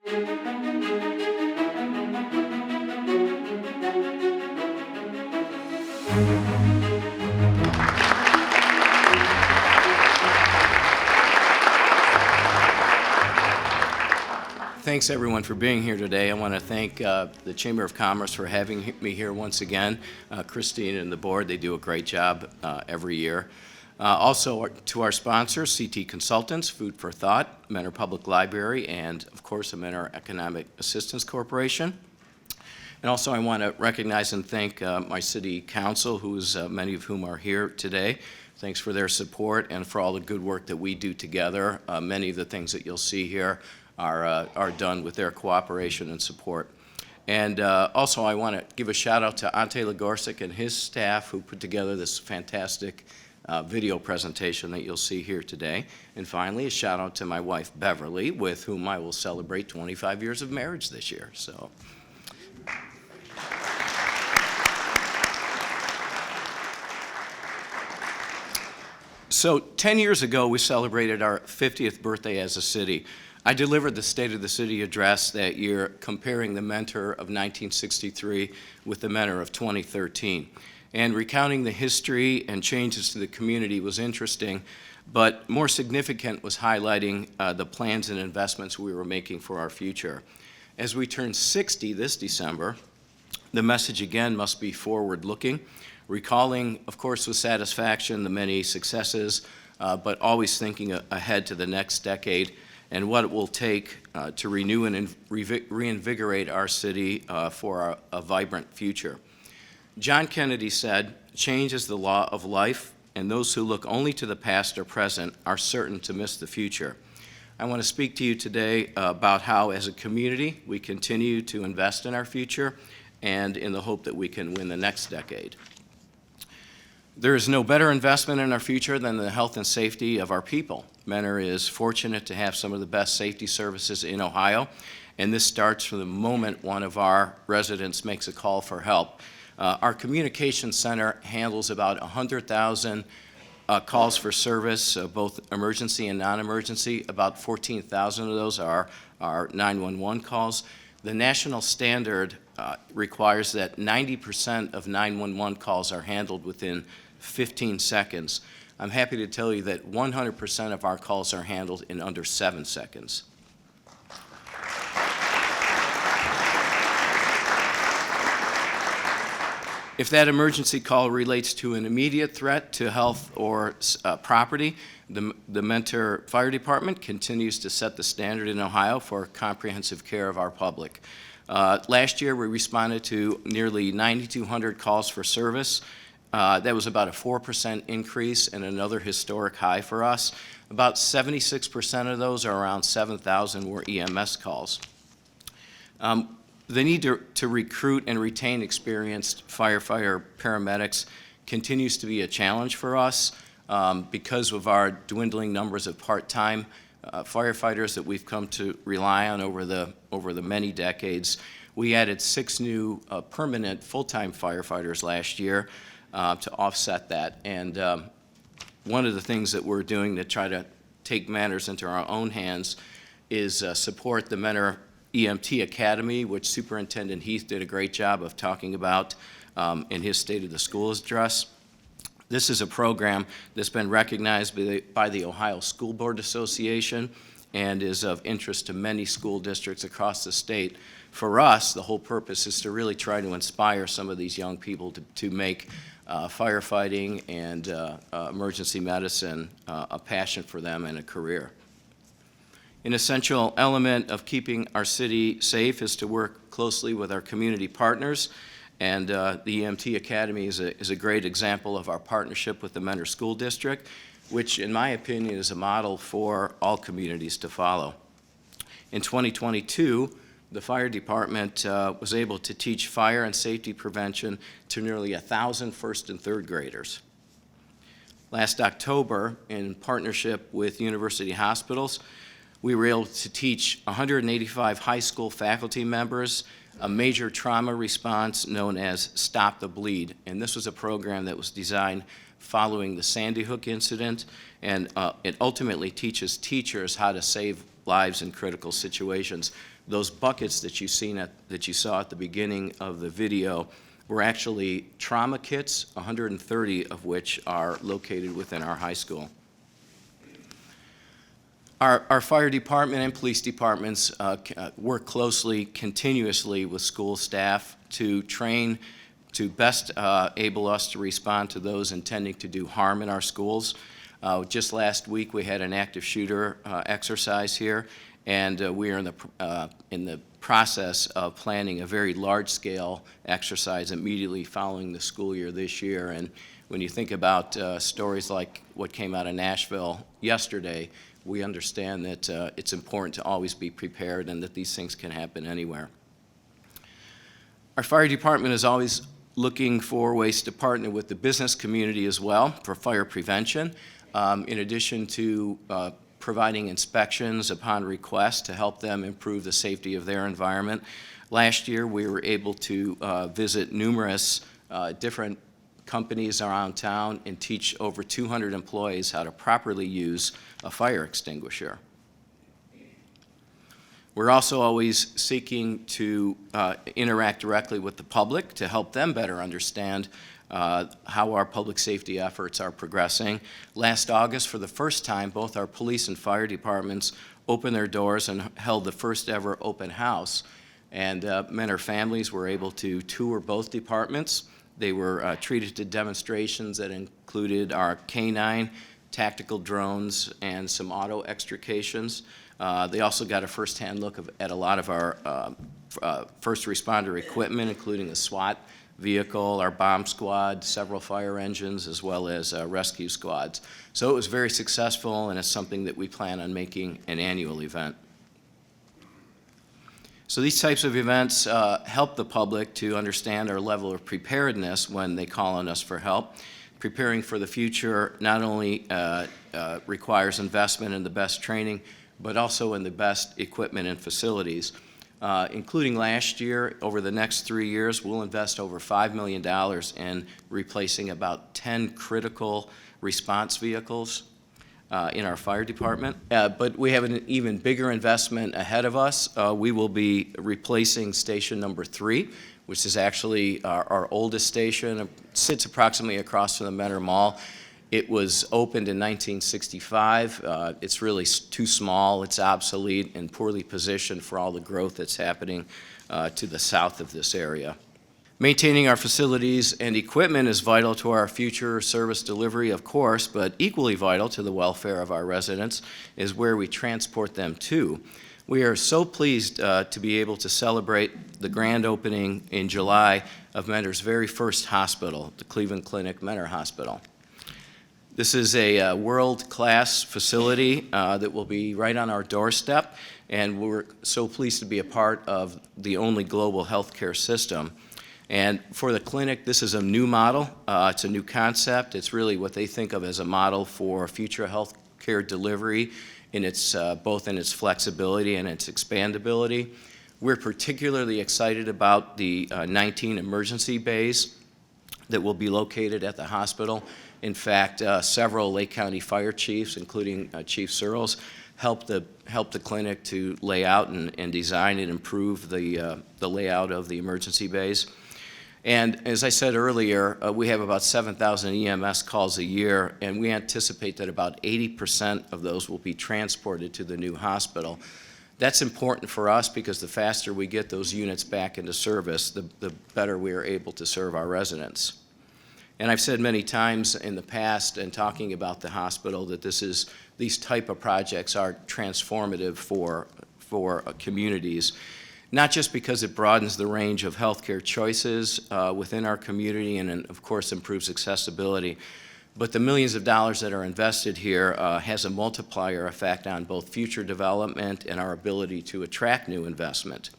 Thanks everyone for being here today. I want to thank the Chamber of Commerce for having me here once again. Christine and the board, they do a great job every year. Also to our sponsors, CT Consultants, Food for Thought, Mentor Public Library, and of course the Mentor Economic Assistance Corporation. And also I want to recognize and thank my city council, many of whom are here today. Thanks for their support and for all the good work that we do together. Many of the things that you'll see here are done with their cooperation and support. And also I want to give a shout out to Ante Lagorsic and his staff who put together this fantastic video presentation that you'll see here today. And finally, a shout out to my wife Beverly, with whom I will celebrate 25 years of marriage this year. So 10 years ago, we celebrated our 50th birthday as a city. I delivered the State of the City address that year, comparing the Mentor of 1963 with the Mentor of 2013. And recounting the history and changes to the community was interesting, but more significant was highlighting the plans and investments we were making for our future. As we turn 60 this December, the message again must be forward-looking, recalling, of course, with satisfaction the many successes, but always thinking ahead to the next decade and what it will take to renew and reinvigorate our city for a vibrant future. John Kennedy said, "Change is the law of life, and those who look only to the past or present are certain to miss the future." I want to speak to you today about how, as a community, we continue to invest in our future and in the hope that we can win the next decade. There is no better investment in our future than the health and safety of our people. Mentor is fortunate to have some of the best safety services in Ohio, and this starts from the moment one of our residents makes a call for help. Our communications center handles about 100,000 calls for service, both emergency and non-emergency. About 14,000 of those are 911 calls. The national standard requires that 90% of 911 calls are handled within 15 seconds. I'm happy to tell you that 100% of our calls are handled in under 7 seconds. If that emergency call relates to an immediate threat to health or property, the Mentor Fire Department continues to set the standard in Ohio for comprehensive care of our public. Last year, we responded to nearly 9,200 calls for service. That was about a 4% increase and another historic high for us. About 76% of those, or around 7,000, were EMS calls. The need to recruit and retain experienced firefighter paramedics continues to be a challenge for us because of our dwindling numbers of part-time firefighters that we've come to rely on over the many decades. We added 6 new permanent full-time firefighters last year to offset that. And one of the things that we're doing to try to take matters into our own hands is support the Mentor EMT Academy, which Superintendent Heath did a great job of talking about in his State of the Schools address. This is a program that's been recognized by the Ohio School Board Association and is of interest to many school districts across the state. For us, the whole purpose is to really try to inspire some of these young people to make firefighting and emergency medicine a passion for them and a career. An essential element of keeping our city safe is to work closely with our community partners, and the EMT Academy is a great example of our partnership with the Mentor School District, which in my opinion is a model for all communities to follow. In 2022, the fire department was able to teach fire and safety prevention to nearly 1,000 first and third graders. Last October, in partnership with University Hospitals, we were able to teach 185 high school faculty members a major trauma response known as Stop the Bleed. And this was a program that was designed following the Sandy Hook incident, and it ultimately teaches teachers how to save lives in critical situations. Those buckets that you saw at the beginning of the video were actually trauma kits, 130 of which are located within our high school. Our fire department and police departments work closely, continuously with school staff to train to best able us to respond to those intending to do harm in our schools. Just last week, we had an active shooter exercise here, and we are in the process of planning a very large-scale exercise immediately following the school year this year. And when you think about stories like what came out of Nashville yesterday, we understand that it's important to always be prepared and that these things can happen anywhere. Our fire department is always looking for ways to partner with the business community as well for fire prevention, in addition to providing inspections upon request to help them improve the safety of their environment. Last year, we were able to visit numerous different companies around town and teach over 200 employees how to properly use a fire extinguisher. We're also always seeking to interact directly with the public to help them better understand how our public safety efforts are progressing. Last August, for the first time, both our police and fire departments opened their doors and held the first ever open house. And men or families were able to tour both departments. They were treated to demonstrations that included our K9, tactical drones, and some auto extrications. They also got a first-hand look at a lot of our first responder equipment, including a SWAT vehicle, our bomb squad, several fire engines, as well as rescue squads. So it was very successful, and it's something that we plan on making an annual event. So these types of events help the public to understand our level of preparedness when they call on us for help. Preparing for the future not only requires investment in the best training, but also in the best equipment and facilities. Including last year, over the next 3 years, we'll invest over $5 million in replacing about 10 critical response vehicles in our fire department. But we have an even bigger investment ahead of us. We will be replacing station number 3, which is actually our oldest station. It sits approximately across from the Mentor Mall. It was opened in 1965. It's really too small, it's obsolete, and poorly positioned for all the growth that's happening to the south of this area. Maintaining our facilities and equipment is vital to our future service delivery, of course, but equally vital to the welfare of our residents is where we transport them to. We are so pleased to be able to celebrate the grand opening in July of Mentor's very first hospital, the Cleveland Clinic Mentor Hospital. This is a world-class facility that will be right on our doorstep, and we're so pleased to be a part of the only global healthcare system. And for the clinic, this is a new model. It's a new concept. It's really what they think of as a model for future healthcare delivery, in its both in its flexibility and its expandability. We're particularly excited about the 19 emergency bays that will be located at the hospital. In fact, several Lake County fire chiefs, including Chief Searles, helped the clinic to lay out and design and improve the layout of the emergency bays. And as I said earlier, we have about 7,000 EMS calls a year, and we anticipate that about 80% of those will be transported to the new hospital. That's important for us because the faster we get those units back into service, the better we are able to serve our residents. And I've said many times in the past in talking about the hospital that these type of projects are transformative for communities, not just because it broadens the range of healthcare choices within our community and of course improves accessibility, but the millions of dollars that are invested here has a multiplier effect on both future development and our ability to attract new investment.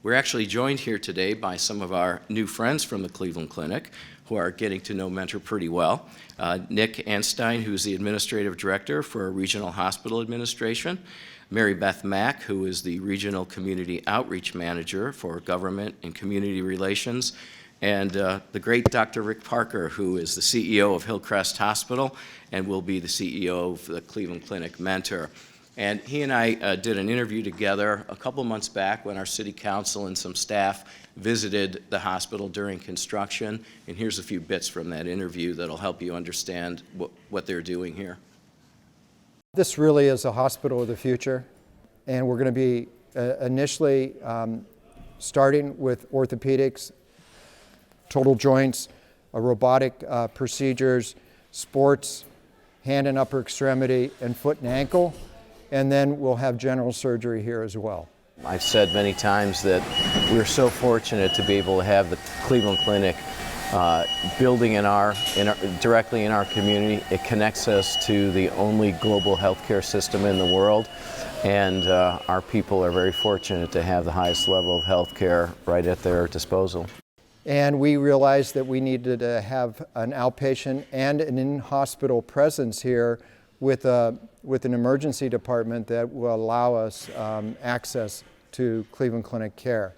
We're actually joined here today by some of our new friends from the Cleveland Clinic who are getting to know Mentor pretty well. Nick Anstein, who's the Administrative Director for Regional Hospital Administration. Mary Beth Mack, who is the Regional Community Outreach Manager for Government and Community Relations. And the great Dr. Rick Parker, who is the CEO of Hillcrest Hospital and will be the CEO of the Cleveland Clinic Mentor. And he and I did an interview together a couple months back when our city council and some staff visited the hospital during construction. And here's a few bits from that interview that'll help you understand what they're doing here. This really is a hospital of the future, and we're going to be initially starting with orthopedics, total joints, robotic procedures, sports, hand and upper extremity, and foot and ankle, and then we'll have general surgery here as well. I've said many times that we're so fortunate to be able to have the Cleveland Clinic building directly in our community. It connects us to the only global healthcare system in the world, and our people are very fortunate to have the highest level of healthcare right at their disposal. And we realized that we needed to have an outpatient and an in-hospital presence here with an emergency department that will allow us access to Cleveland Clinic care.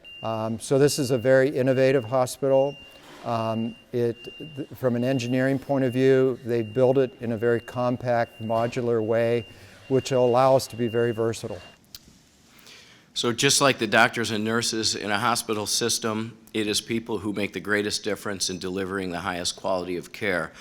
So this is a very innovative hospital. From an engineering point of view, they built it in a very compact, modular way, which will allow us to be very versatile. So just like the doctors and nurses in a hospital system, it is people who make the greatest difference in delivering the highest quality of care.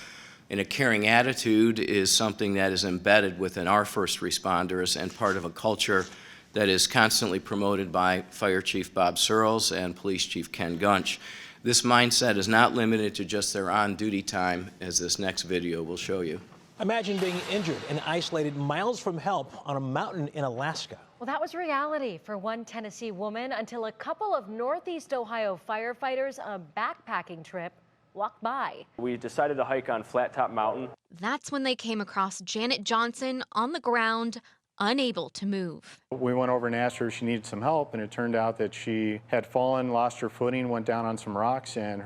And a caring attitude is something that is embedded within our first responders and part of a culture that is constantly promoted by Fire Chief Bob Searles and Police Chief Ken Gunch. This mindset is not limited to just their on-duty time, as this next video will show you. Imagine being injured and isolated miles from help on a mountain in Alaska. Well, that was reality for one Tennessee woman until a couple of Northeast Ohio firefighters on a backpacking trip walked by. We decided to hike on Flat Top Mountain. That's when they came across Janet Johnson on the ground, unable to move. We went over and asked her if she needed some help, and it turned out that she had fallen, lost her footing, went down on some rocks, and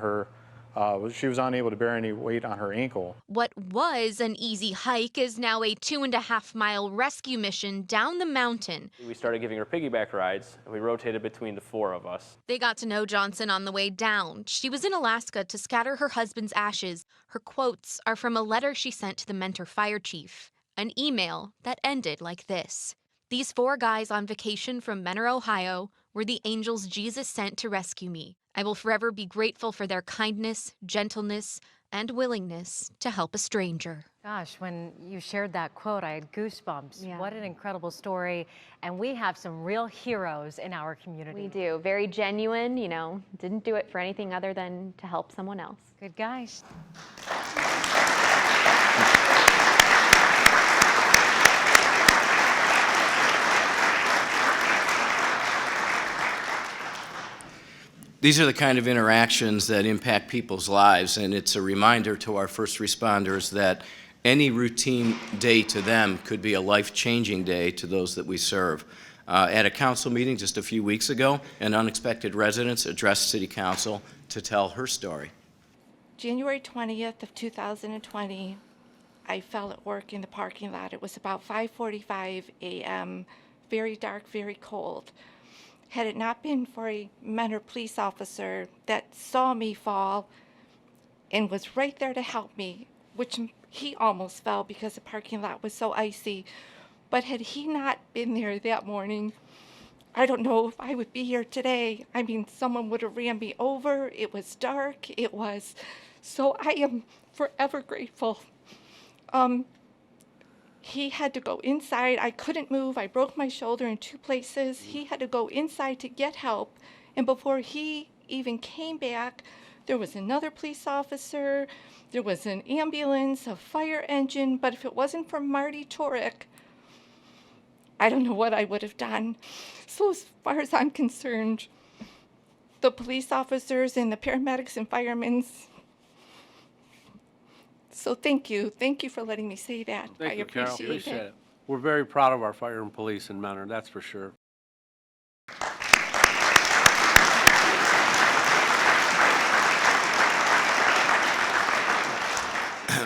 she was unable to bear any weight on her ankle. What was an easy hike is now a 2.5-mile rescue mission down the mountain. We started giving her piggyback rides, and we rotated between the four of us. They got to know Johnson on the way down. She was in Alaska to scatter her husband's ashes. Her quotes are from a letter she sent to the Mentor fire chief, an email that ended like this. These 4 guys on vacation from Mentor, Ohio, were the angels Jesus sent to rescue me. I will forever be grateful for their kindness, gentleness, and willingness to help a stranger. Gosh, when you shared that quote, I had goosebumps. Yeah. What an incredible story. And we have some real heroes in our community. We do. Very genuine, didn't do it for anything other than to help someone else. Good guys. These are the kind of interactions that impact people's lives, and it's a reminder to our first responders that any routine day to them could be a life-changing day to those that we serve. At a council meeting just a few weeks ago, an unexpected resident addressed City Council to tell her story. January 20th of 2020, I fell at work in the parking lot. It was about 5:45 a.m., very dark, very cold. Had it not been for a Mentor police officer that saw me fall and was right there to help me, which he almost fell because the parking lot was so icy, but had he not been there that morning, I don't know if I would be here today. I mean, someone would have ran me over. It was dark. So I am forever grateful. He had to go inside. I couldn't move. I broke my shoulder in 2 places. He had to go inside to get help. And before he even came back, there was another police officer. There was an ambulance, a fire engine. But if it wasn't for Marty Torek, I don't know what I would have done. So as far as I'm concerned, the police officers and the paramedics and firemen, so thank you. Thank you for letting me say that. Thank you, Carol. Appreciate it. We're very proud of our fire and police in Mentor, that's for sure.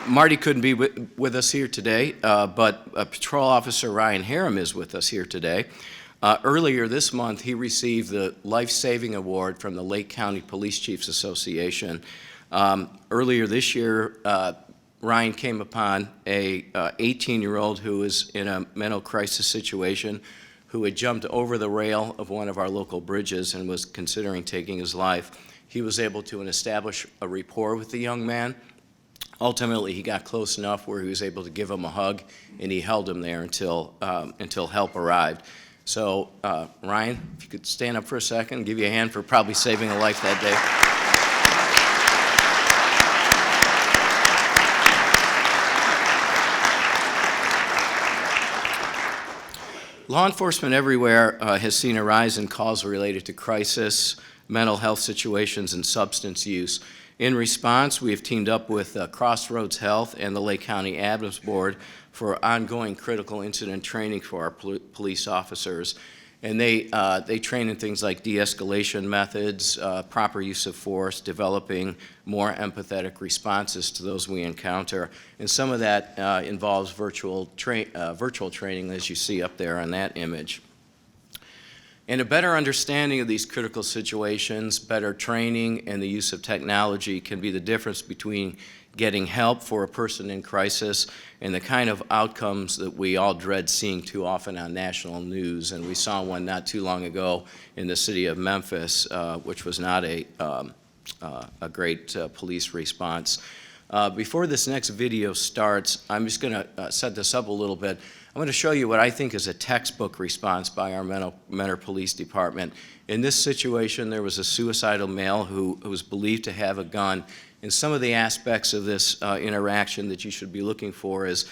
Marty couldn't be with us here today, but Patrol Officer Ryan Harum is with us here today. Earlier this month, he received the Life Saving Award from the Lake County Police Chiefs Association. Earlier this year, Ryan came upon a 18-year-old who was in a mental crisis situation, who had jumped over the rail of one of our local bridges and was considering taking his life. He was able to establish a rapport with the young man. Ultimately, he got close enough where he was able to give him a hug, and he held him there until help arrived. So, Ryan, if you could stand up for a second, give you a hand for probably saving a life that day. Law enforcement everywhere has seen a rise in calls related to crisis, mental health situations, and substance use. In response, we have teamed up with Crossroads Health and the Lake County Adams Board for ongoing critical incident training for our police officers. And they train in things like de-escalation methods, proper use of force, developing more empathetic responses to those we encounter. And some of that involves virtual training, as you see up there on that image. And a better understanding of these critical situations, better training, and the use of technology can be the difference between getting help for a person in crisis and the kind of outcomes that we all dread seeing too often on national news. And we saw one not too long ago in the city of Memphis, which was not a great police response. Before this next video starts, I'm just going to set this up a little bit. I'm going to show you what I think is a textbook response by our Mentor Police Department. In this situation, there was a suicidal male who was believed to have a gun. And some of the aspects of this interaction that you should be looking for is,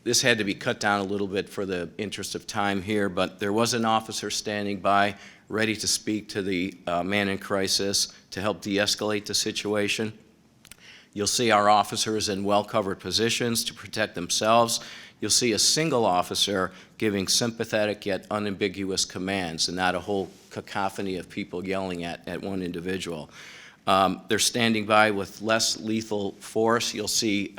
this had to be cut down a little bit for the interest of time here, but there was an officer standing by, ready to speak to the man in crisis to help de-escalate the situation. You'll see our officers in well-covered positions to protect themselves. You'll see a single officer giving sympathetic yet unambiguous commands and not a whole cacophony of people yelling at one individual. They're standing by with less lethal force. You'll see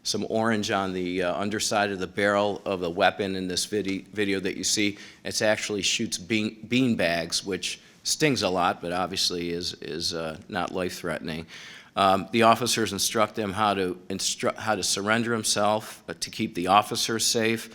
some orange on the underside of the barrel of the weapon in this video that you see. It actually shoots bean bags, which stings a lot, but obviously is not life-threatening. The officers instruct them how to surrender himself to keep the officers safe.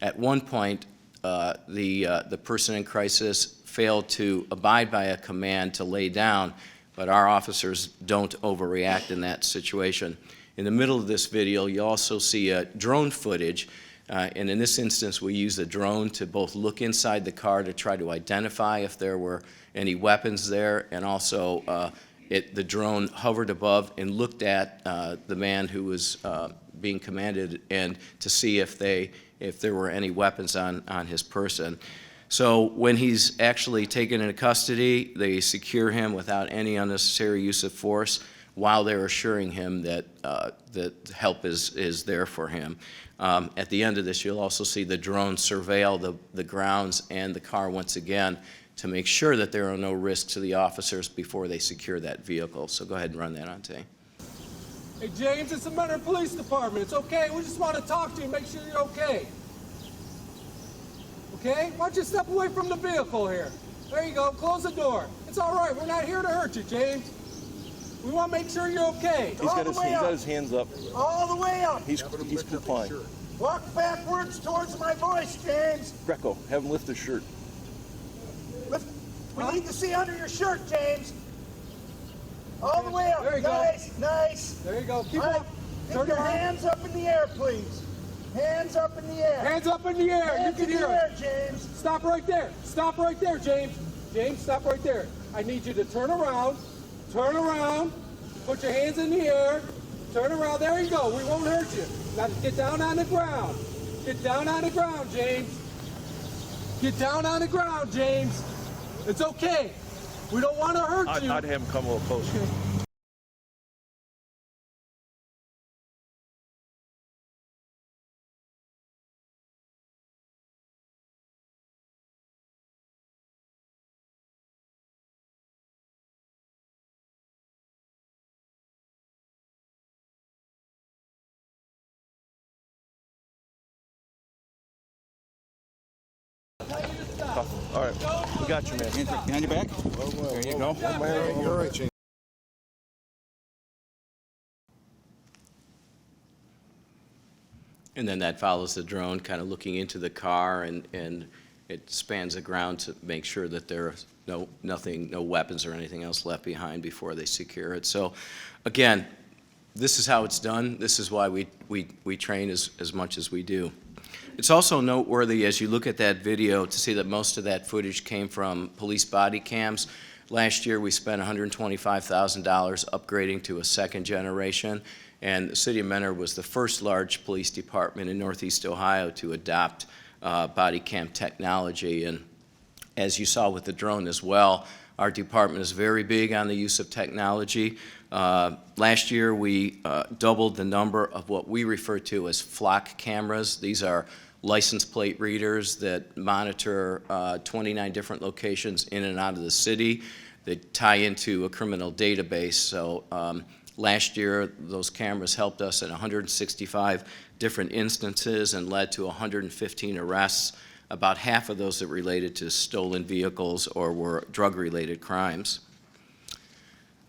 At one point, the person in crisis failed to abide by a command to lay down, but our officers don't overreact in that situation. In the middle of this video, you also see drone footage, and in this instance, we use the drone to both look inside the car to try to identify if there were any weapons there, and also the drone hovered above and looked at the man who was being commanded and to see if there were any weapons on his person. So when he's actually taken into custody, they secure him without any unnecessary use of force while they're assuring him that help is there for him. At the end of this, you'll also see the drone surveil the grounds and the car once again to make sure that there are no risks to the officers before they secure that vehicle. So go ahead and run that on tape. Hey, James, it's the Mentor Police Department. It's okay. We just want to talk to you, make sure you're okay. Okay? Why don't you step away from the vehicle here? There you go. Close the door. It's all right. We're not here to hurt you, James. We want to make sure you're okay. He's got his hands up. All the way up. He's complying. Walk backwards towards my voice, James. Greco, have him lift his shirt. We need to see under your shirt, James. All the way up. There you nice, go. Nice. There you go. Keep up. Turn your hands up in the air, please. Hands up in the air. Hands up in the air. Hands you can hear it. James. Stop right there. Stop right there, James. James, stop right there. I need you to turn around. Turn around. Put your hands in the air. Turn around. There you go. We won't hurt you. Now get down on the ground. Get down on the ground, James. Get down on the ground, James. It's okay. We don't want to hurt you. I'd have him come a little closer. All right, we got you, man. Behind your back. There you go. All right, James. And then that follows the drone kind of looking into the car, and it spans the ground to make sure that there's no weapons or anything else left behind before they secure it. So again, this is how it's done. This is why we train as much as we do. It's also noteworthy as you look at that video to see that most of that footage came from police body cams. Last year we spent $125,000 upgrading to a second generation, and the City of Mentor was the first large police department in Northeast Ohio to adopt body cam technology. And as you saw with the drone as well, our department is very big on the use of technology. Last year we doubled the number of what we refer to as flock cameras. These are license plate readers that monitor 29 different locations in and out of the city that tie into a criminal database. So last year, those cameras helped us in 165 different instances and led to 115 arrests. About half of those that related to stolen vehicles or were drug-related crimes.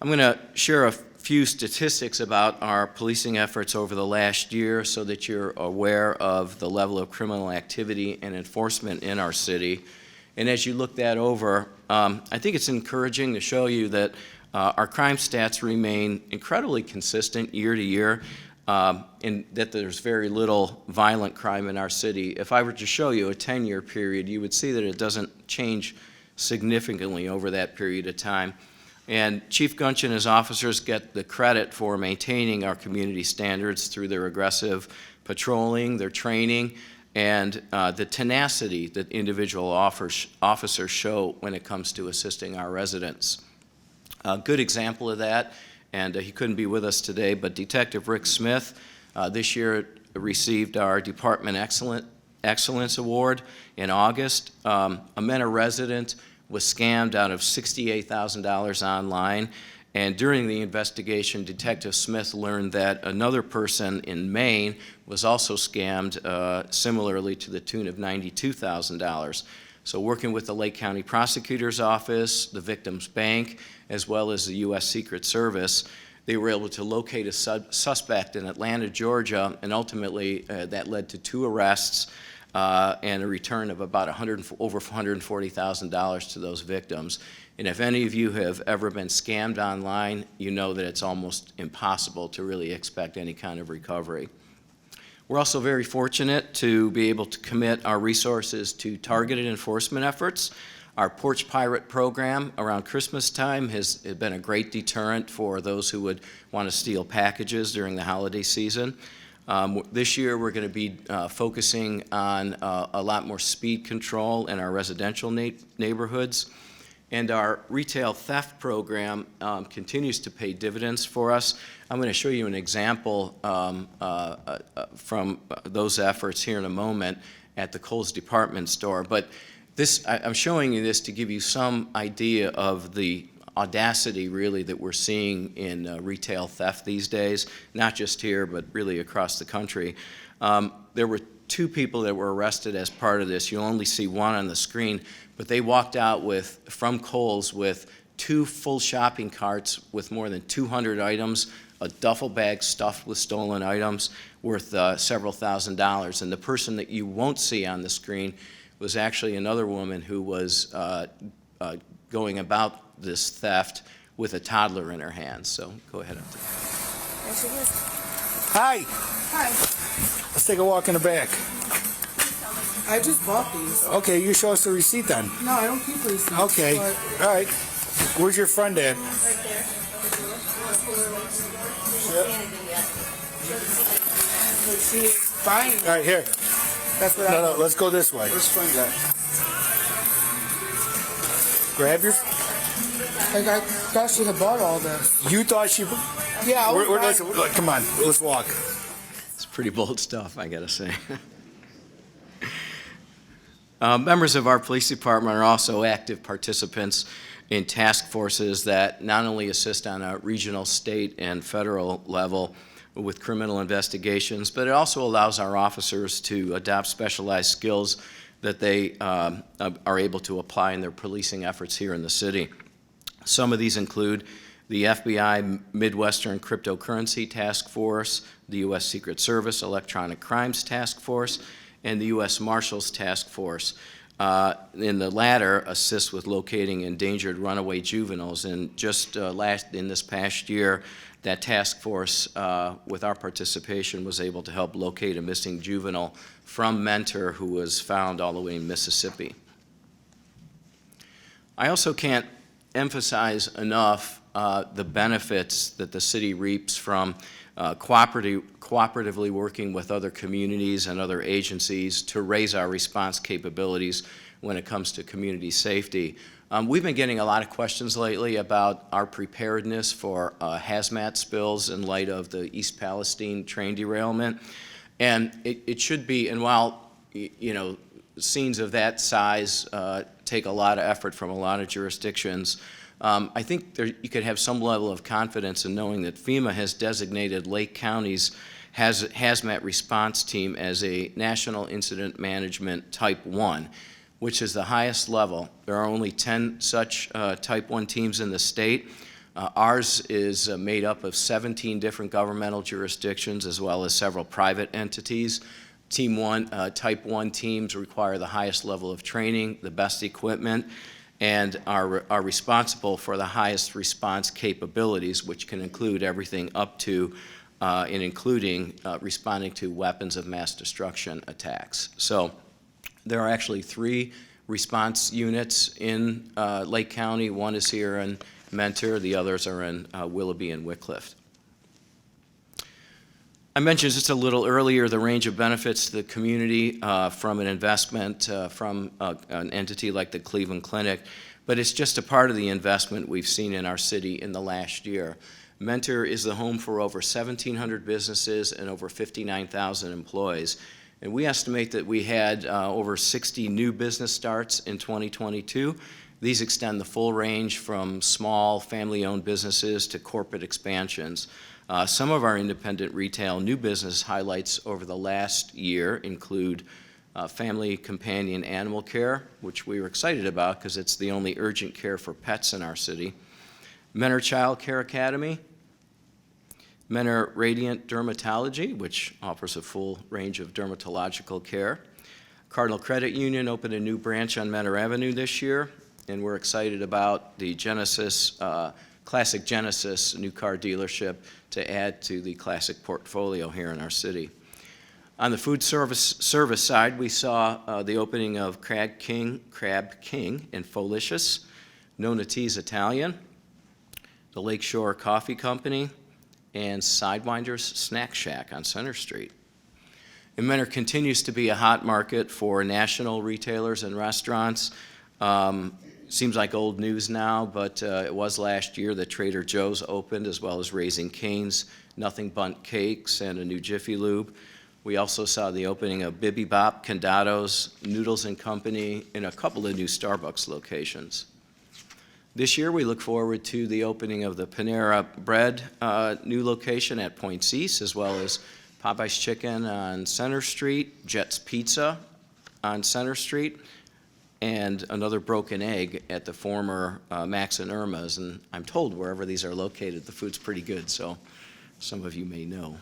I'm going to share a few statistics about our policing efforts over the last year so that you're aware of the level of criminal activity and enforcement in our city. And as you look that over, I think it's encouraging to show you that our crime stats remain incredibly consistent year to year, and that there's very little violent crime in our city. If I were to show you a 10-year period, you would see that it doesn't change significantly over that period of time. And Chief Gunch and his officers get the credit for maintaining our community standards through their aggressive patrolling, their training, and the tenacity that individual officers show when it comes to assisting our residents. A good example of that, and he couldn't be with us today, but Detective Rick Smith this year received our Department Excellence Award in August. A Mentor resident was scammed out of $68,000 online, and during the investigation, Detective Smith learned that another person in Maine was also scammed similarly to the tune of $92,000. So working with the Lake County Prosecutor's Office, the victim's bank, as well as the U.S. Secret Service, they were able to locate a suspect in Atlanta, Georgia, and ultimately that led to 2 arrests and a return of about over $140,000 to those victims. And if any of you have ever been scammed online, you know that it's almost impossible to really expect any kind of recovery. We're also very fortunate to be able to commit our resources to targeted enforcement efforts. Our Porch Pirate program around Christmas time has been a great deterrent for those who would want to steal packages during the holiday season. This year we're going to be focusing on a lot more speed control in our residential neighborhoods. And our retail theft program continues to pay dividends for us. I'm going to show you an example from those efforts here in a moment at the Kohl's department store. But I'm showing you this to give you some idea of the audacity really that we're seeing in retail theft these days, not just here, but really across the country. There were 2 people that were arrested as part of this. You'll only see one on the screen, but they walked out from Kohl's with 2 full shopping carts with more than 200 items, a duffel bag stuffed with stolen items worth several $1,000s. And the person that you won't see on the screen was actually another woman who was going about this theft with a toddler in her hands. So go ahead up there. There she is. Hi. Hi. Let's take a walk in the back. I just bought these. Okay, you show us the receipt then. No, I don't keep receipts. Okay. All right. Where's your friend at? Right there. She's fine. All right, here. That's what No, let's go this way. Where's friend at? Grab your... I thought she had bought all this. You thought she... Yeah, listen, come on, let's walk. It's pretty bold stuff, I gotta say. Members of our police department are also active participants in task forces that not only assist on a regional, state, and federal level with criminal investigations, but it also allows our officers to adopt specialized skills that they are able to apply in their policing efforts here in the city. Some of these include the FBI Midwestern Cryptocurrency Task Force, the U.S. Secret Service Electronic Crimes Task Force, and the U.S. Marshals Task Force. In the latter, assists with locating endangered runaway juveniles. And just in this past year, that task force, with our participation, was able to help locate a missing juvenile from Mentor who was found all the way in Mississippi. I also can't emphasize enough the benefits that the city reaps from cooperatively working with other communities and other agencies to raise our response capabilities when it comes to community safety. We've been getting a lot of questions lately about our preparedness for hazmat spills in light of the East Palestine train derailment. And it should be, and while, you know, scenes of that size take a lot of effort from a lot of jurisdictions, I think you could have some level of confidence in knowing that FEMA has designated Lake County's hazmat response team as a National Incident Management Type 1, which is the highest level. There are only 10 such Type 1 teams in the state. Ours is made up of 17 different governmental jurisdictions as well as several private entities. Type 1 teams require the highest level of training, the best equipment, and are responsible for the highest response capabilities, which can include everything up to and including responding to weapons of mass destruction attacks. So there are actually 3 response units in Lake County. One is here in Mentor, the others are in Willoughby and Wickliffe. I mentioned just a little earlier the range of benefits to the community from an investment from an entity like the Cleveland Clinic, but it's just a part of the investment we've seen in our city in the last year. Mentor is the home for over 1,700 businesses and over 59,000 employees. And we estimate that we had over 60 new business starts in 2022. These extend the full range from small family-owned businesses to corporate expansions. Some of our independent retail new business highlights over the last year include family companion animal care, which we were excited about because it's the only urgent care for pets in our city. Mentor Child Care Academy, Mentor Radiant Dermatology, which offers a full range of dermatological care. Cardinal Credit Union opened a new branch on Mentor Avenue this year, and we're excited about the Classic Genesis new car dealership to add to the Classic portfolio here in our city. On the food service side, we saw the opening of Crab King in Folicious, Nona T's Italian, the Lakeshore Coffee Company, and Sidewinder's Snack Shack on Center Street. And Mentor continues to be a hot market for national retailers and restaurants. Seems like old news now, but it was last year that Trader Joe's opened, as well as Raising Cane's, Nothing Bundt Cakes, and a new Jiffy Lube. We also saw the opening of Bibi Bop, Condado's, Noodles & Company, and a couple of new Starbucks locations. This year, we look forward to the opening of the Panera Bread new location at Point Cease, as well as Popeye's Chicken on Center Street, Jet's Pizza on Center Street, and another Broken Egg at the former Max and Irma's. And I'm told wherever these are located, the food's pretty good, so some of you may know.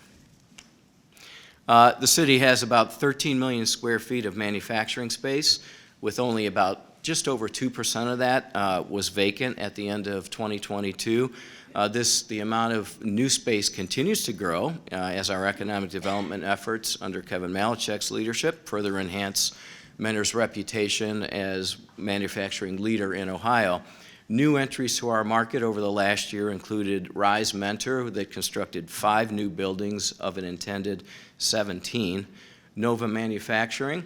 The city has about 13 million square feet of manufacturing space, with only about just over 2% of that was vacant at the end of 2022. The amount of new space continues to grow as our economic development efforts under Kevin Malachek's leadership further enhance Mentor's reputation as manufacturing leader in Ohio. New entries to our market over the last year included Rise Mentor, that constructed 5 new buildings of an intended 17. Nova Manufacturing,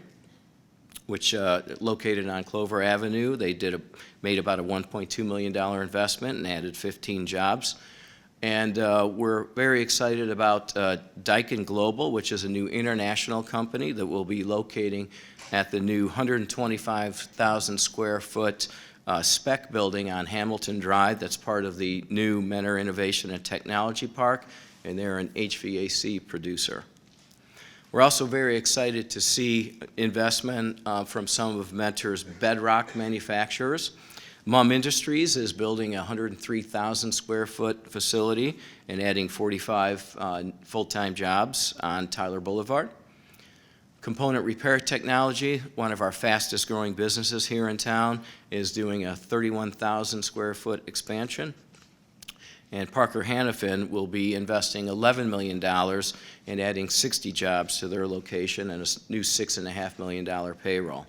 which located on Clover Avenue. They made about a $1.2 million investment and added 15 jobs. And we're very excited about Daikin Global, which is a new international company that will be locating at the new 125,000 square foot spec building on Hamilton Drive. That's part of the new Mentor Innovation and Technology Park, and they're an HVAC producer. We're also very excited to see investment from some of Mentor's bedrock manufacturers. Mum Industries is building a 103,000 square foot facility and adding 45 full-time jobs on Tyler Boulevard. Component Repair Technology, one of our fastest growing businesses here in town, is doing a 31,000 square foot expansion. And Parker Hannafin will be investing $11 million and adding 60 jobs to their location and a new $6.5 million payroll.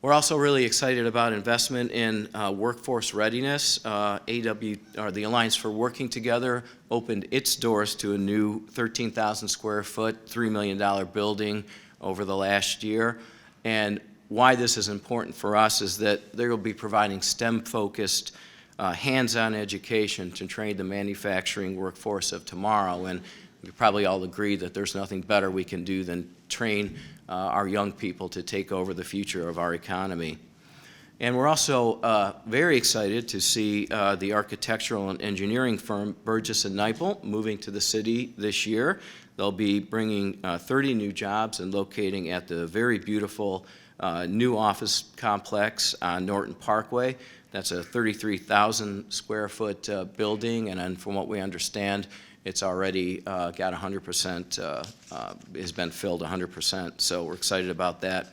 We're also really excited about investment in workforce readiness. The Alliance for Working Together opened its doors to a new 13,000 square foot, $3 million building over the last year. And why this is important for us is that they will be providing STEM-focused hands-on education to train the manufacturing workforce of tomorrow. And we probably all agree that there's nothing better we can do than train our young people to take over the future of our economy. And we're also very excited to see the architectural and engineering firm Burgess & Nyepel moving to the city this year. They'll be bringing 30 new jobs and locating at the very beautiful new office complex on Norton Parkway. That's a 33,000 square foot building, and then from what we understand, it's already got 100%, has been filled 100%, so we're excited about that.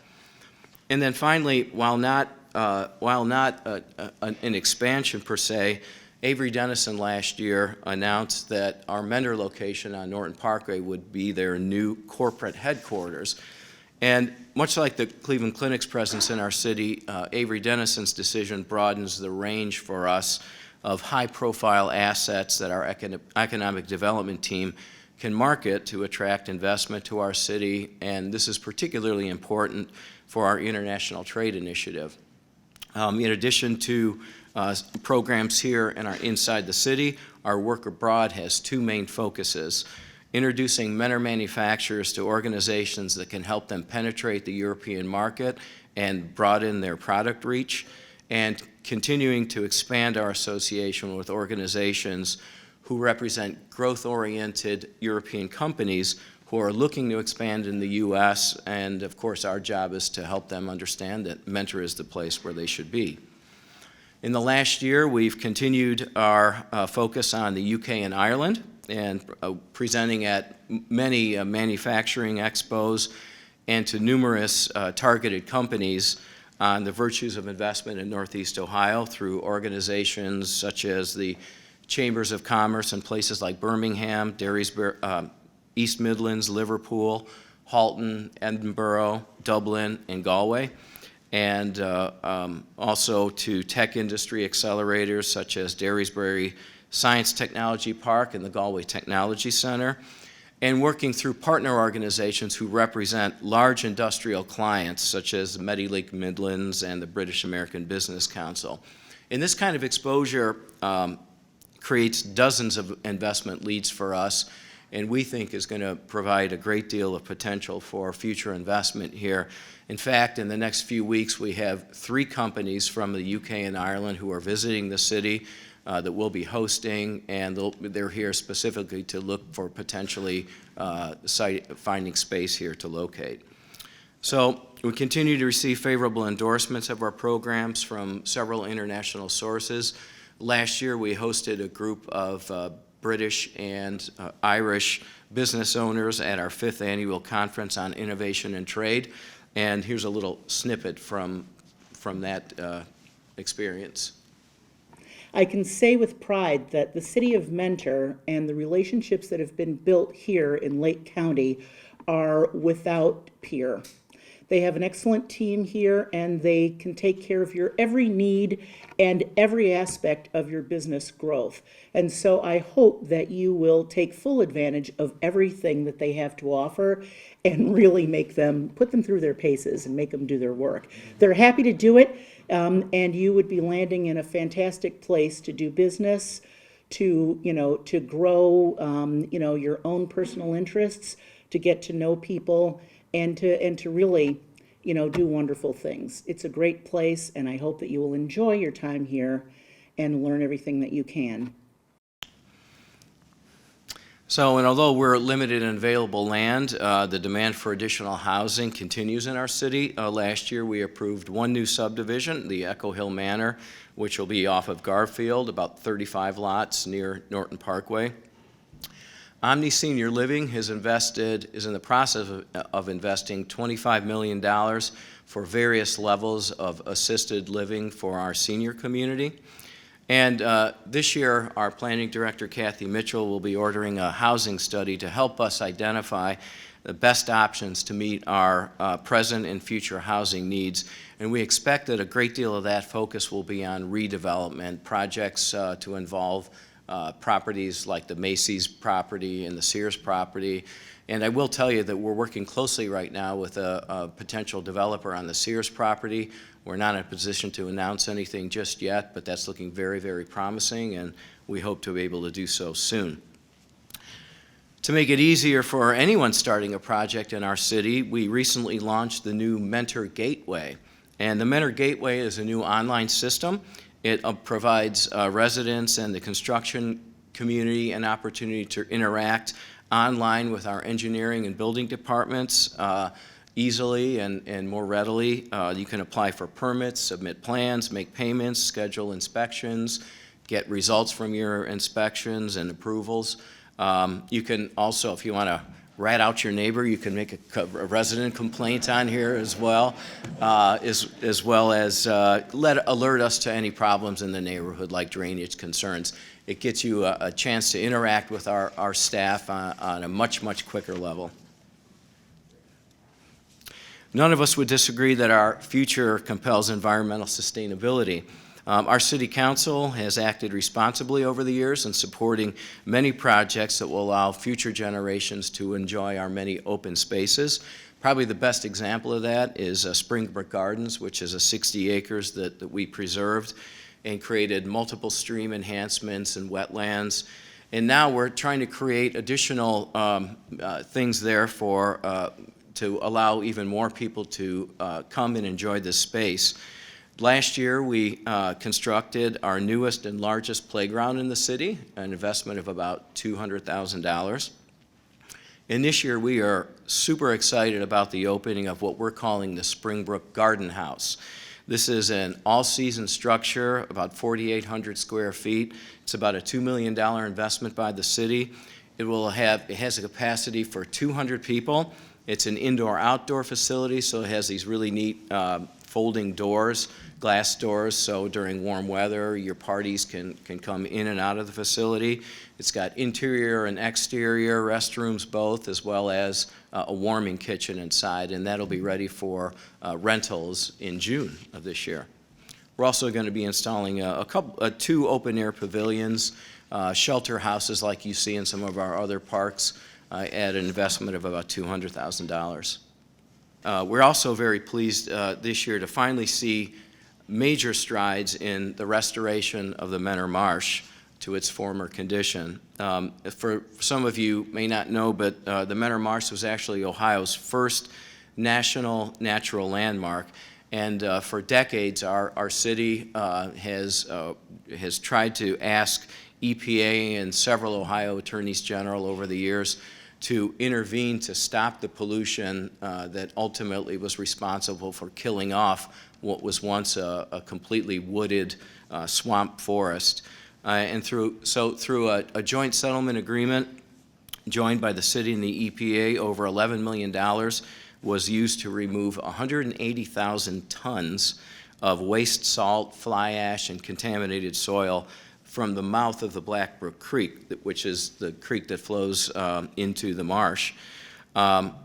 And then finally, while not an expansion per se, Avery Dennison last year announced that our Mentor location on Norton Parkway would be their new corporate headquarters. And much like the Cleveland Clinic's presence in our city, Avery Dennison's decision broadens the range for us of high-profile assets that our economic development team can market to attract investment to our city, and this is particularly important for our international trade initiative. In addition to programs here and inside the city, our work abroad has two main focuses: introducing mentor manufacturers to organizations that can help them penetrate the European market and broaden their product reach, and continuing to expand our association with organizations who represent growth-oriented European companies who are looking to expand in the U.S., and of course our job is to help them understand that Mentor is the place where they should be. In the last year, we've continued our focus on the UK and Ireland, and presenting at many manufacturing expos and to numerous targeted companies on the virtues of investment in Northeast Ohio through organizations such as the Chambers of Commerce in places like Birmingham, East Midlands, Liverpool, Halton, Edinburgh, Dublin, and Galway, and also to tech industry accelerators such as Derrysbury Science Technology Park and the Galway Technology Center, and working through partner organizations who represent large industrial clients such as Medilink Midlands and the British American Business Council. And this kind of exposure creates dozens of investment leads for us, and we think is going to provide a great deal of potential for future investment here. In fact, in the next few weeks, we have 3 companies from the UK and Ireland who are visiting the city that we'll be hosting, and they're here specifically to look for potentially finding space here to locate. So we continue to receive favorable endorsements of our programs from several international sources. Last year, we hosted a group of British and Irish business owners at our 5th annual conference on innovation and trade, and here's a little snippet from that experience. I can say with pride that the city of Mentor and the relationships that have been built here in Lake County are without peer. They have an excellent team here, and they can take care of your every need and every aspect of your business growth. And so I hope that you will take full advantage of everything that they have to offer and really put them through their paces and make them do their work. They're happy to do it. And you would be landing in a fantastic place to do business, to grow, your own personal interests, to get to know people, and to really, do wonderful things. It's a great place, and I hope that you will enjoy your time here and learn everything that you can. So, and although we're limited in available land, the demand for additional housing continues in our city. Last year, we approved one new subdivision, the Echo Hill Manor, which will be off of Garfield, about 35 lots near Norton Parkway. Omni Senior Living is in the process of investing $25 million for various levels of assisted living for our senior community. And this year, our planning director, Kathy Mitchell, will be ordering a housing study to help us identify the best options to meet our present and future housing needs. And we expect that a great deal of that focus will be on redevelopment projects to involve properties like the Macy's property and the Sears property. And I will tell you that we're working closely right now with a potential developer on the Sears property. We're not in a position to announce anything just yet, but that's looking very, very promising, and we hope to be able to do so soon. To make it easier for anyone starting a project in our city, we recently launched the new Mentor Gateway. And the Mentor Gateway is a new online system. It provides residents and the construction community an opportunity to interact online with our engineering and building departments easily and more readily. You can apply for permits, submit plans, make payments, schedule inspections, get results from your inspections and approvals. You can also, if you want to rat out your neighbor, you can make a resident complaint on here as well as alert us to any problems in the neighborhood like drainage concerns. It gets you a chance to interact with our staff on a much, much quicker level. None of us would disagree that our future compels environmental sustainability. Our City Council has acted responsibly over the years in supporting many projects that will allow future generations to enjoy our many open spaces. Probably the best example of that is Springbrook Gardens, which is 60 acres that we preserved and created multiple stream enhancements and wetlands. And now we're trying to create additional things there to allow even more people to come and enjoy this space. Last year, we constructed our newest and largest playground in the city, an investment of about $200,000. And this year, we are super excited about the opening of what we're calling the Springbrook Garden House. This is an all-season structure, about 4,800 square feet. It's about a $2 million investment by the city. It has a capacity for 200 people. It's an indoor-outdoor facility, so it has these really neat folding doors, glass doors, so during warm weather, your parties can come in and out of the facility. It's got interior and exterior restrooms both, as well as a warming kitchen inside, and that'll be ready for rentals in June of this year. We're also going to be installing two open-air pavilions, shelter houses like you see in some of our other parks, at an investment of about $200,000. We're also very pleased this year to finally see major strides in the restoration of the Mentor Marsh to its former condition. For some of you may not know, but the Mentor Marsh was actually Ohio's first national natural landmark. And for decades, our city has tried to ask EPA and several Ohio attorneys general over the years to intervene to stop the pollution that ultimately was responsible for killing off what was once a completely wooded swamp forest. And through a joint settlement agreement joined by the city and the EPA, over $11 million was used to remove 180,000 tons of waste salt, fly ash, and contaminated soil from the mouth of the Blackbrook Creek, which is the creek that flows into the marsh.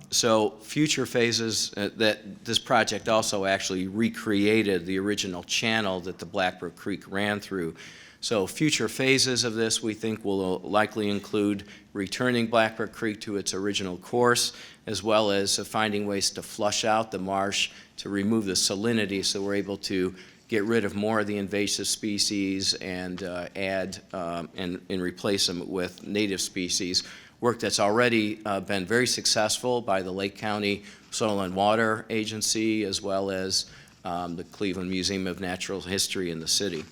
So future phases, that this project also actually recreated the original channel that the Blackbrook Creek ran through. So future phases of this we think will likely include returning Blackbrook Creek to its original course, as well as finding ways to flush out the marsh to remove the salinity so we're able to get rid of more of the invasive species and add and replace them with native species. Work that's already been very successful by the Lake County Soil and Water Agency, as well as the Cleveland Museum of Natural History in the city.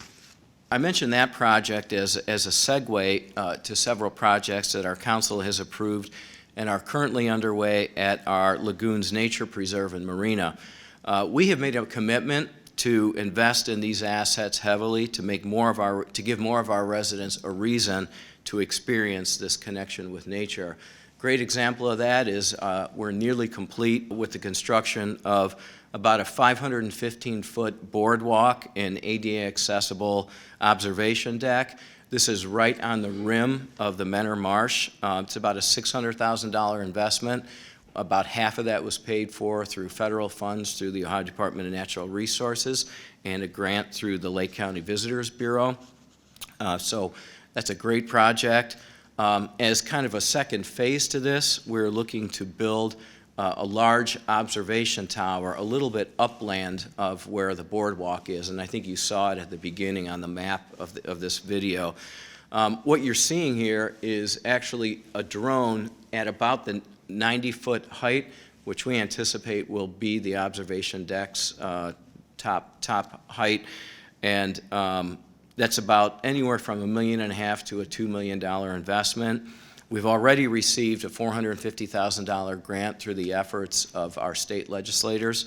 I mentioned that project as a segue to several projects that our council has approved and are currently underway at our Lagoons Nature Preserve and Marina. We have made a commitment to invest in these assets heavily to give more of our residents a reason to experience this connection with nature. Great example of that is we're nearly complete with the construction of about a 515-foot boardwalk and ADA accessible observation deck. This is right on the rim of the Menor Marsh. It's about a $600,000 investment. About half of that was paid for through federal funds through the Ohio Department of Natural Resources and a grant through the Lake County Visitors Bureau. So that's a great project. As kind of a second phase to this, we're looking to build a large observation tower a little bit upland of where the boardwalk is, and I think you saw it at the beginning on the map of this video. What you're seeing here is actually a drone at about the 90-foot height, which we anticipate will be the observation deck's top height, and that's about anywhere from $1.5 million to a $2 million investment. We've already received a $450,000 grant through the efforts of our state legislators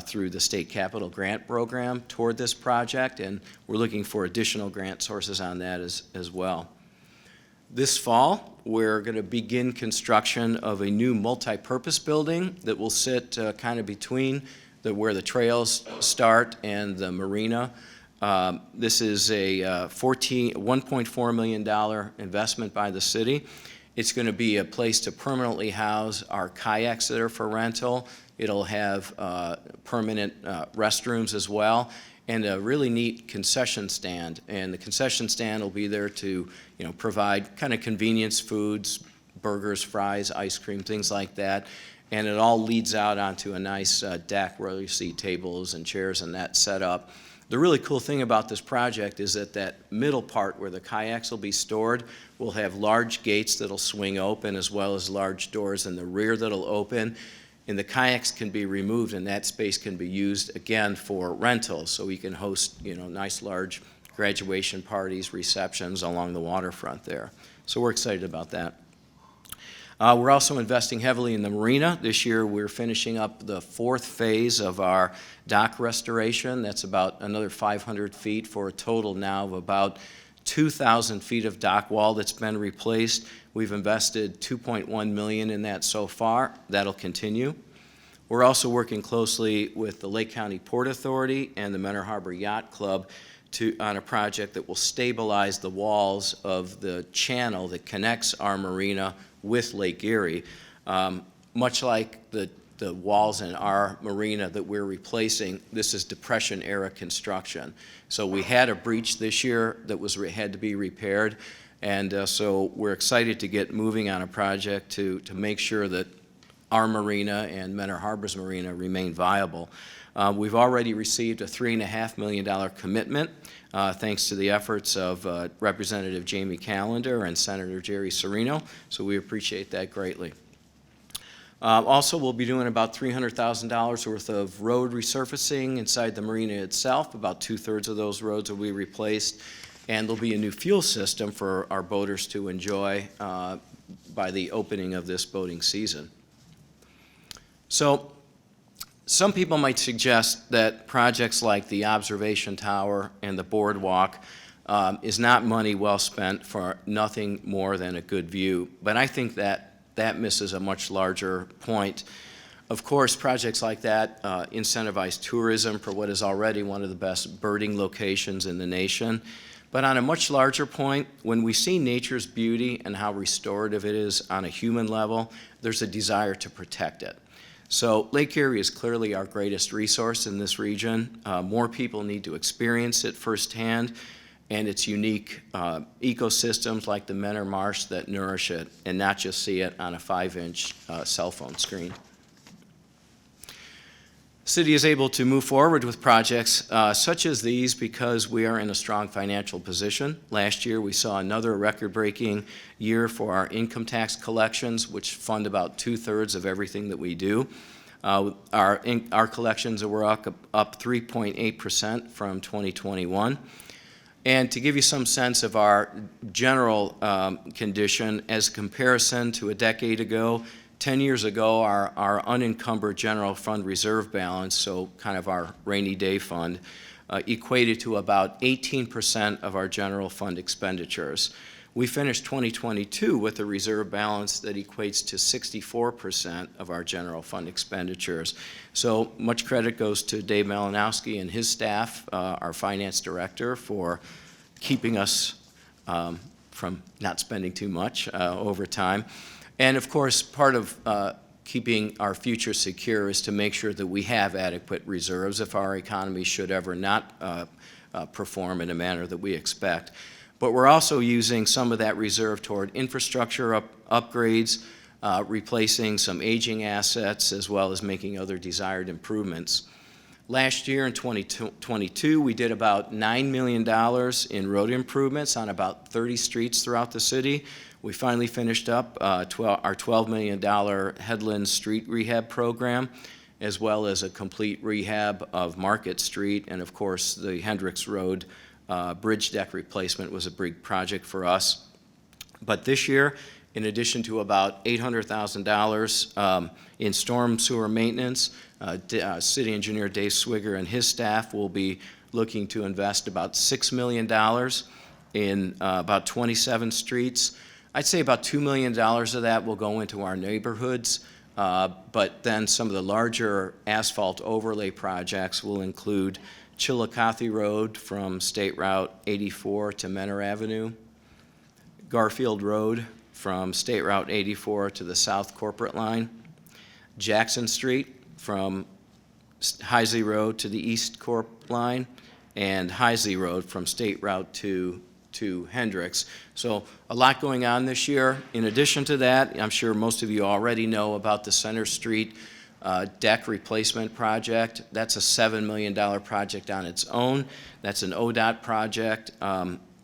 through the State Capital Grant Program toward this project, and we're looking for additional grant sources on that as well. This fall, we're going to begin construction of a new multi-purpose building that will sit kind of between where the trails start and the marina. This is a $1.4 million investment by the city. It's going to be a place to permanently house our kayaks that are for rental. It'll have permanent restrooms as well, and a really neat concession stand. And the concession stand will be there to, provide kind of convenience foods, burgers, fries, ice cream, things like that. And it all leads out onto a nice deck where you see tables and chairs and that set up. The really cool thing about this project is that middle part where the kayaks will be stored will have large gates that'll swing open as well as large doors in the rear that'll open. And the kayaks can be removed and that space can be used again for rentals. So we can host, nice large graduation parties, receptions along the waterfront there. So we're excited about that. We're also investing heavily in the marina. This year we're finishing up the 4th phase of our dock restoration. That's about another 500 feet for a total now of about 2,000 feet of dock wall that's been replaced. We've invested $2.1 million in that so far. That'll continue. We're also working closely with the Lake County Port Authority and the Menor Harbor Yacht Club on a project that will stabilize the walls of the channel that connects our marina with Lake Erie. Much like the walls in our marina that we're replacing, this is Depression-era construction. So we had a breach this year that had to be repaired, and so we're excited to get moving on a project to make sure that our marina and Menor Harbor's marina remain viable. We've already received a $3.5 million commitment thanks to the efforts of Representative Jamie Callender and Senator Jerry Serino, so we appreciate that greatly. Also, we'll be doing about $300,000 worth of road resurfacing inside the marina itself. About 2/3 of those roads will be replaced, and there'll be a new fuel system for our boaters to enjoy by the opening of this boating season. So, some people might suggest that projects like the observation tower and the boardwalk is not money well spent for nothing more than a good view, but I think that misses a much larger point. Of course, projects like that incentivize tourism for what is already one of the best birding locations in the nation. But on a much larger point, when we see nature's beauty and how restorative it is on a human level, there's a desire to protect it. So Lake Erie is clearly our greatest resource in this region. More people need to experience it firsthand, and its unique ecosystems like the Menor Marsh that nourish it, and not just see it on a 5-inch cell phone screen. The city is able to move forward with projects such as these because we are in a strong financial position. Last year we saw another record-breaking year for our income tax collections, which fund about 2/3 of everything that we do. Our collections were up 3.8% from 2021. And to give you some sense of our general condition, as a comparison to a decade ago, 10 years ago, our unencumbered general fund reserve balance, so kind of our rainy day fund, equated to about 18% of our general fund expenditures. We finished 2022 with a reserve balance that equates to 64% of our general fund expenditures. So much credit goes to Dave Malinowski and his staff, our finance director, for keeping us from not spending too much over time. And of course, part of keeping our future secure is to make sure that we have adequate reserves if our economy should ever not perform in a manner that we expect. But we're also using some of that reserve toward infrastructure upgrades, replacing some aging assets, as well as making other desired improvements. Last year in 2022, we did about $9 million in road improvements on about 30 streets throughout the city. We finally finished up our $12 million Headland Street Rehab program, as well as a complete rehab of Market Street, and of course the Hendricks Road bridge deck replacement was a big project for us. But this year, in addition to about $800,000 in storm sewer maintenance, City Engineer Dave Swigger and his staff will be looking to invest about $6 million in about 27 streets. I'd say about $2 million of that will go into our neighborhoods, but then some of the larger asphalt overlay projects will include Chillicothe Road from State Route 84 to Menor Avenue, Garfield Road from State Route 84 to the South Corporate Line, Jackson Street from Hisey Road to the East Corp Line, and Hisey Road from State Route 2 to Hendricks. So a lot going on this year. In addition to that, I'm sure most of you already know about the Center Street deck replacement project. That's a $7 million project on its own. That's an ODOT project.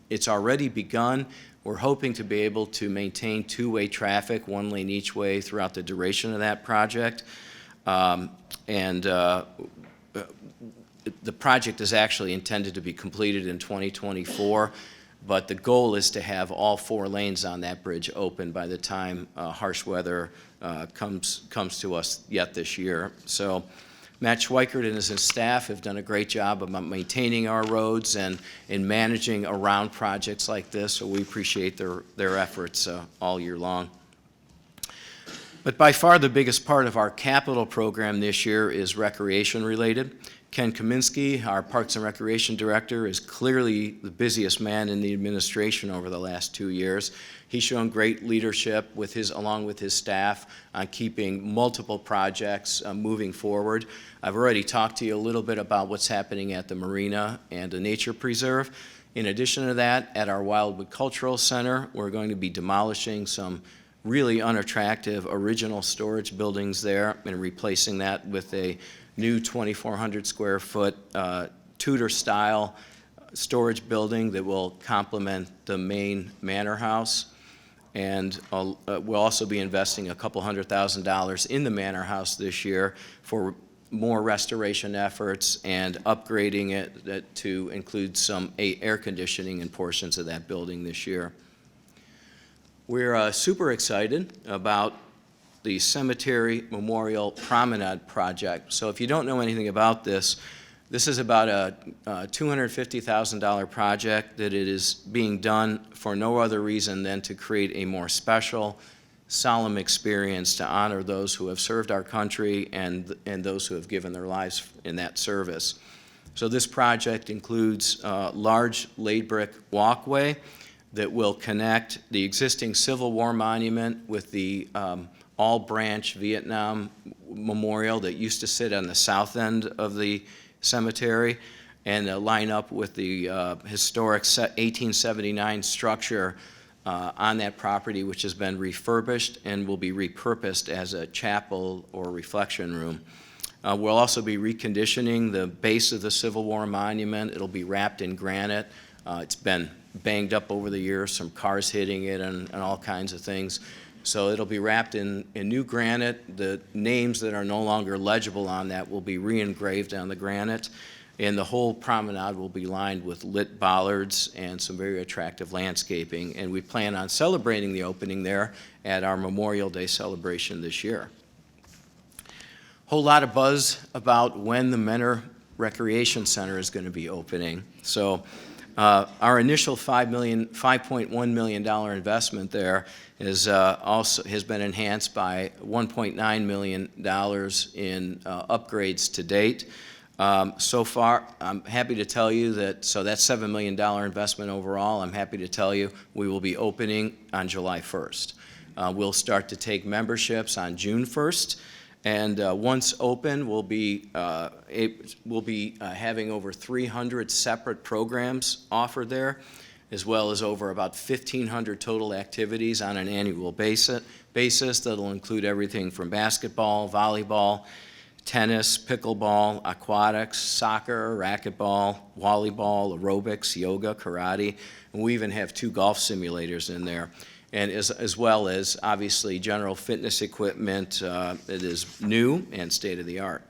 It's already begun. We're hoping to be able to maintain two-way traffic, one lane each way throughout the duration of that project. The project is actually intended to be completed in 2024, but the goal is to have all 4 lanes on that bridge open by the time harsh weather comes to us yet this year. So Matt Schweikert and his staff have done a great job of maintaining our roads and in managing around projects like this, so we appreciate their efforts all year long. But by far the biggest part of our capital program this year is recreation related. Ken Kaminsky, our Parks and Recreation Director, is clearly the busiest man in the administration over the last 2 years. He's shown great leadership along with his staff on keeping multiple projects moving forward. I've already talked to you a little bit about what's happening at the marina and the nature preserve. In addition to that, at our Wildwood Cultural Center, we're going to be demolishing some really unattractive original storage buildings there and replacing that with a new 2,400 square foot Tudor style storage building that will complement the main manor house. And we'll also be investing a couple $100,000 in the manor house this year for more restoration efforts and upgrading it to include some air conditioning in portions of that building this year. We're super excited about the Cemetery Memorial Promenade project. So if you don't know anything about this, this is about a $250,000 project that it is being done for no other reason than to create a more special, solemn experience to honor those who have served our country and those who have given their lives in that service. So this project includes a large laid brick walkway that will connect the existing Civil War monument with the all-branch Vietnam memorial that used to sit on the south end of the cemetery and line up with the historic 1879 structure on that property, which has been refurbished and will be repurposed as a chapel or reflection room. We'll also be reconditioning the base of the Civil War monument. It'll be wrapped in granite. It's been banged up over the years, some cars hitting it and all kinds of things. So it'll be wrapped in new granite. The names that are no longer legible on that will be re-engraved on the granite. and the whole promenade will be lined with lit bollards and some very attractive landscaping, and we plan on celebrating the opening there at our Memorial Day celebration this year. Whole lot of buzz about when the Mentor Recreation Center is going to be opening. So our initial $5.1 million investment there is also has been enhanced by $1.9 million in upgrades to date. So far, I'm happy to tell you that, so that's $7 million investment overall. I'm happy to tell you we will be opening on July 1st. We'll start to take memberships on June 1st. And once open, we'll be having over 300 separate programs offered there, as well as over about 1,500 total activities on an annual basis that'll include everything from basketball, volleyball, tennis, pickleball, aquatics, soccer, racquetball, volleyball, aerobics, yoga, karate, and we even have 2 golf simulators in there. And as well as, obviously, general fitness equipment that is new and state-of-the-art.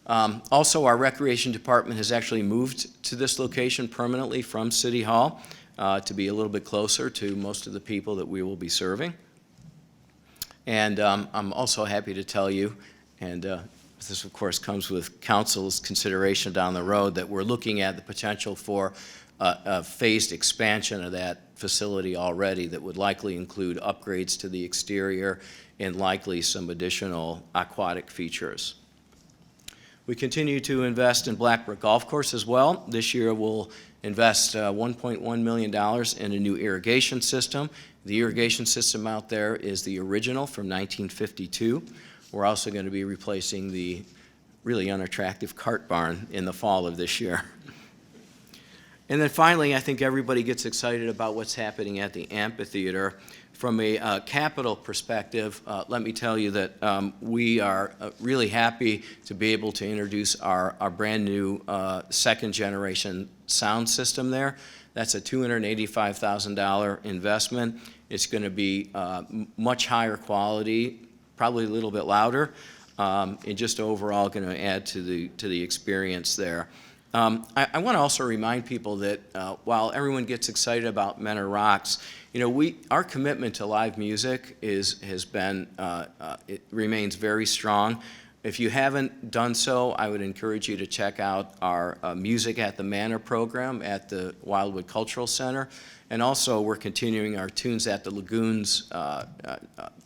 Also, our recreation department has actually moved to this location permanently from City Hall to be a little bit closer to most of the people that we will be serving. And I'm also happy to tell you, and this, of course, comes with council's consideration down the road, that we're looking at the potential for a phased expansion of that facility already that would likely include upgrades to the exterior and likely some additional aquatic features. We continue to invest in Blackbrook Golf Course as well. This year we'll invest $1.1 million in a new irrigation system. The irrigation system out there is the original from 1952. We're also going to be replacing the really unattractive cart barn in the fall of this year. And then finally, I think everybody gets excited about what's happening at the amphitheater. From a capital perspective, let me tell you that we are really happy to be able to introduce our brand new second generation sound system there. That's a $285,000 investment. It's going to be much higher quality, probably a little bit louder, and just overall going to add to the experience there. I want to also remind people that while everyone gets excited about Mentor Rocks, you know, our commitment to live music it remains very strong. If you haven't done so, I would encourage you to check out our Music at the Manor program at the Wildwood Cultural Center. And also, we're continuing our Tunes at the Lagoons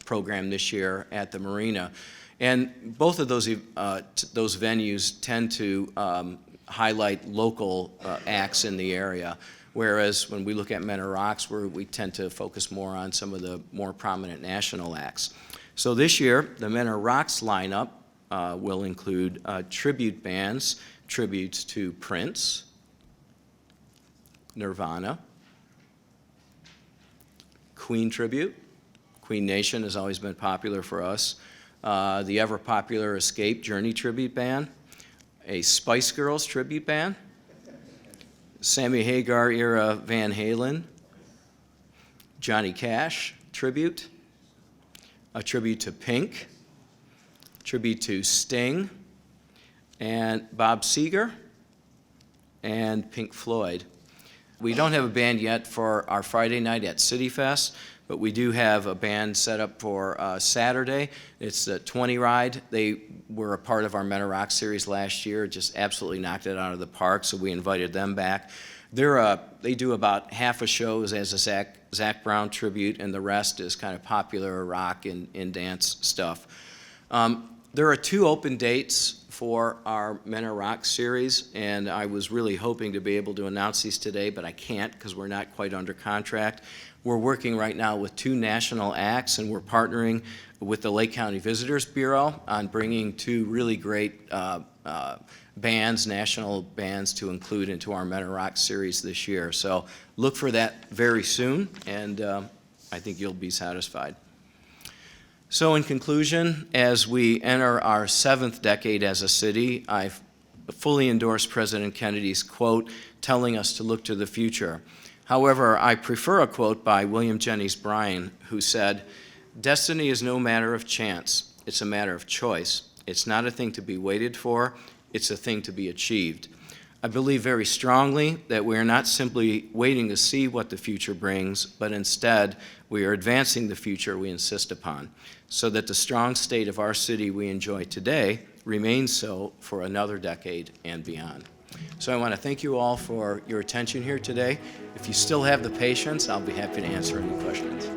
program this year at the Marina. And both of those venues tend to highlight local acts in the area, whereas when we look at Mentor Rocks, we tend to focus more on some of the more prominent national acts. So this year, the Mentor Rocks lineup will include tribute bands, tributes to Prince, Nirvana, Queen tribute. Queen Nation has always been popular for us. The ever-popular Escape Journey tribute band, a Spice Girls tribute band, Sammy Hagar era Van Halen, Johnny Cash tribute, a tribute to Pink, tribute to Sting, and Bob Seger, and Pink Floyd. We don't have a band yet for our Friday night at City Fest, but we do have a band set up for Saturday. It's the 20 Ride. They were a part of our Mentor Rock series last year, just absolutely knocked it out of the park, so we invited them back. They do about half a show as a Zac Brown tribute, and the rest is kind of popular rock and dance stuff. There are 2 open dates for our Mentor Rock series, and I was really hoping to be able to announce these today, but I can't because we're not quite under contract. We're working right now with 2 national acts, and we're partnering with the Lake County Visitors Bureau on bringing 2 really great bands, national bands, to include into our Mentor Rock series this year. So look for that very soon, and I think you'll be satisfied. So in conclusion, as we enter our 7th decade as a city, I fully endorse President Kennedy's quote telling us to look to the future. However, I prefer a quote by William Jennings Bryan, who said, "Destiny is no matter of chance, it's a matter of choice. It's not a thing to be waited for, It's a thing to be achieved. I believe very strongly that we are not simply waiting to see what the future brings, but instead we are advancing the future we insist upon, so that the strong state of our city we enjoy today remains so for another decade and beyond. So I want to thank you all for your attention here today. If you still have the patience, I'll be happy to answer any questions.